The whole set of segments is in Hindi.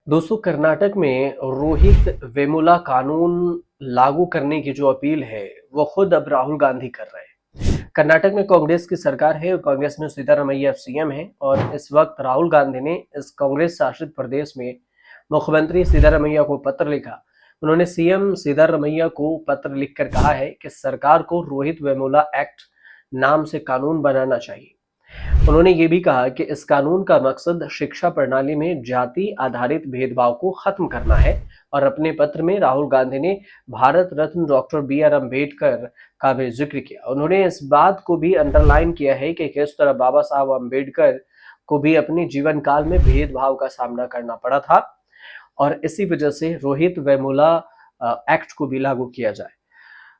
दोस्तों, कर्नाटक में रोहित वेमुला कानून लागू करने की जो अपील है वो खुद अब राहुल गांधी कर रहे हैं। कर्नाटक में कांग्रेस की सरकार है और कांग्रेस में सिद्धारमैया सीएम है और इस वक्त राहुल गांधी ने इस कांग्रेस शासित प्रदेश में मुख्यमंत्री सिद्धारमैया को पत्र लिखा। उन्होंने सीएम सिद्धारमैया को पत्र लिखकर कहा है कि सरकार को रोहित वेमुला एक्ट नाम से कानून बनाना चाहिए। उन्होंने ये भी कहा कि इस कानून का मकसद शिक्षा प्रणाली में जाति आधारित भेदभाव को खत्म करना है और अपने पत्र में राहुल गांधी ने भारत रत्न डॉक्टर बी.आर. अम्बेडकर का भी जिक्र किया। उन्होंने इस बात को भी अंडरलाइन किया है कि किस तरह बाबा साहब अम्बेडकर को भी अपने जीवन काल में भेदभाव का सामना करना पड़ा था और इसी वजह से रोहित वेमुला एक्ट को भी लागू किया जाए।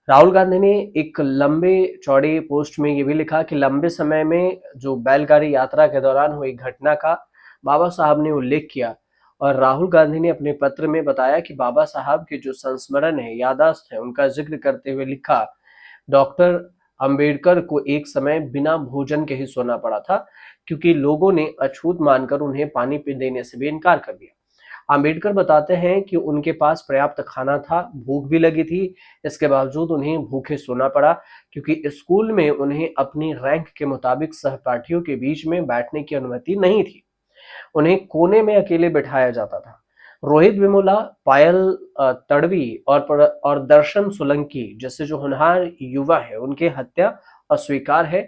राहुल गांधी ने एक लंबे चौड़े पोस्ट में ये भी लिखा कि लंबे समय में जो बैलगाड़ी यात्रा के दौरान हुई घटना का बाबा साहब ने उल्लेख किया और राहुल गांधी ने अपने पत्र में बताया कि बाबा साहब के जो संस्मरण है, यादाश्त है, उनका जिक्र करते हुए लिखा, डॉक्टर अंबेडकर को एक समय बिना भोजन के ही सोना पड़ा था क्योंकि लोगों ने अछूत मानकर उन्हें पानी पी देने से भी इनकार कर दिया। अंबेडकर बताते हैं कि उनके पास पर्याप्त खाना था, भूख भी लगी थी, इसके बावजूद उन्हें भूखे सोना पड़ा क्योंकि स्कूल में उन्हें अपनी रैंक के मुताबिक सहपाठियों के बीच में बैठने की अनुमति नहीं थी। उन्हें कोने में अकेले बिठाया जाता था। रोहित वेमुला, पायल तड़वी और दर्शन सोलंकी जैसे जो होनहार युवा है, उनकी हत्या अस्वीकार है।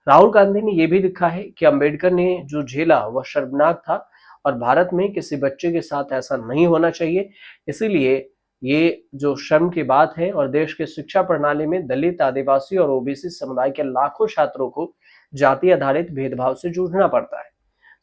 राहुल गांधी ने यह भी लिखा है कि अंबेडकर ने जो झेला वह शर्मनाक था और भारत में किसी बच्चे के साथ ऐसा नहीं होना चाहिए। इसीलिए ये जो शर्म की बात है और देश की शिक्षा प्रणाली में दलित, आदिवासी और ओबीसी समुदाय के लाखों छात्रों को जाति आधारित भेदभाव से जूझना पड़ता है।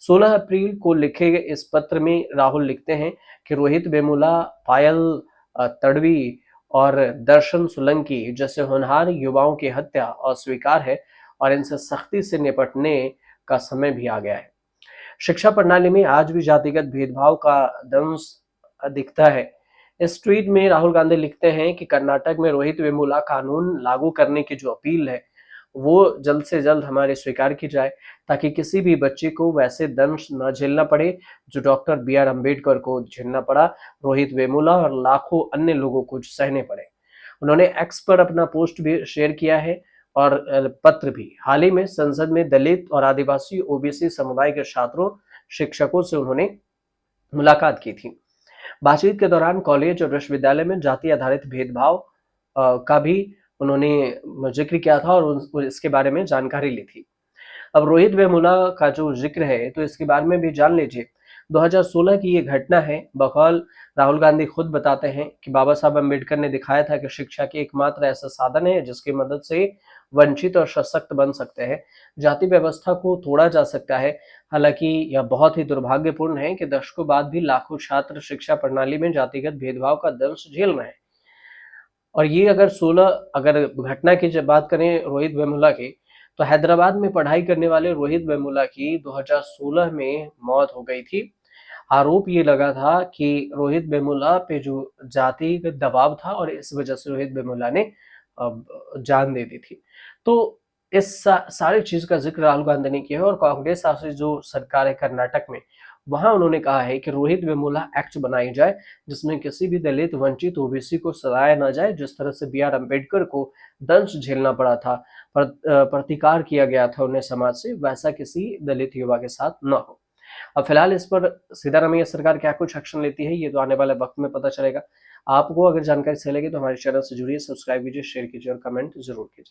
16 अप्रैल को लिखे गए इस पत्र में राहुल लिखते हैं कि रोहित वेमुला, पायल तड़वी और दर्शन सोलंकी जैसे होनहार युवाओं की हत्या अस्वीकार है और इनसे सख्ती से निपटने का समय भी आ गया है। शिक्षा प्रणाली में आज भी जातिगत भेदभाव का दंश दिखता है। इस ट्वीट में राहुल गांधी लिखते हैं कि कर्नाटक में रोहित वेमुला कानून लागू करने की जो अपील है वो जल्द से जल्द हमारे स्वीकार की जाए ताकि किसी भी बच्चे को वैसे दंश न झेलना पड़े जो डॉक्टर बी.आर. अम्बेडकर को झेलना पड़ा, रोहित वेमुला और लाखों अन्य लोगों को सहने पड़े। उन्होंने एक्स पर अपना पोस्ट भी शेयर किया है और पत्र भी। हाल ही में संसद में दलित और आदिवासी ओबीसी समुदाय के छात्रों, शिक्षकों से उन्होंने मुलाकात की थी। बातचीत के दौरान कॉलेज और विश्वविद्यालय में जाति आधारित भेदभाव का भी उन्होंने जिक्र किया था और इसके बारे में जानकारी ली थी। अब रोहित वेमुला का जो जिक्र है तो इसके बारे में भी जान लीजिए। 2016 की ये घटना है। बकौल राहुल गांधी खुद बताते हैं कि बाबा साहब अम्बेडकर ने दिखाया था कि शिक्षा की एकमात्र ऐसा साधन है जिसकी मदद से वंचित और सशक्त बन सकते हैं, जाति व्यवस्था को तोड़ा जा सकता है। हालांकि यह बहुत ही दुर्भाग्यपूर्ण है कि दशकों बाद भी लाखों छात्र शिक्षा प्रणाली में जातिगत भेदभाव का दंश झेल रहे हैं। और ये अगर घटना की जब बात करें रोहित वेमुला की, तो हैदराबाद में पढ़ाई करने वाले रोहित वेमुला की 2016 में मौत हो गई थी। आरोप ये लगा था कि रोहित वेमुला पे जो जातिगत दबाव था और इस वजह से रोहित वेमुला ने जान दे दी थी। तो इस सारी चीज का जिक्र राहुल गांधी ने किया है और कांग्रेस शासित जो सरकार है कर्नाटक में, वहां उन्होंने कहा है कि रोहित वेमुला एक्ट बनाई जाए जिसमें किसी भी दलित, वंचित, ओबीसी को सजाया ना जाए। जिस तरह से बी.आर. अम्बेडकर को दंश झेलना पड़ा था, प्रतिकार किया गया था उन्हें समाज से, वैसा किसी दलित युवा के साथ न हो। अब फिलहाल इस पर सिद्धारमैया सरकार क्या कुछ एक्शन लेती है ये तो आने वाले वक्त में पता चलेगा। आपको अगर जानकारी सही लगी तो हमारे चैनल से जुड़िए, सब्सक्राइब कीजिए, शेयर कीजिए और कमेंट जरूर कीजिए।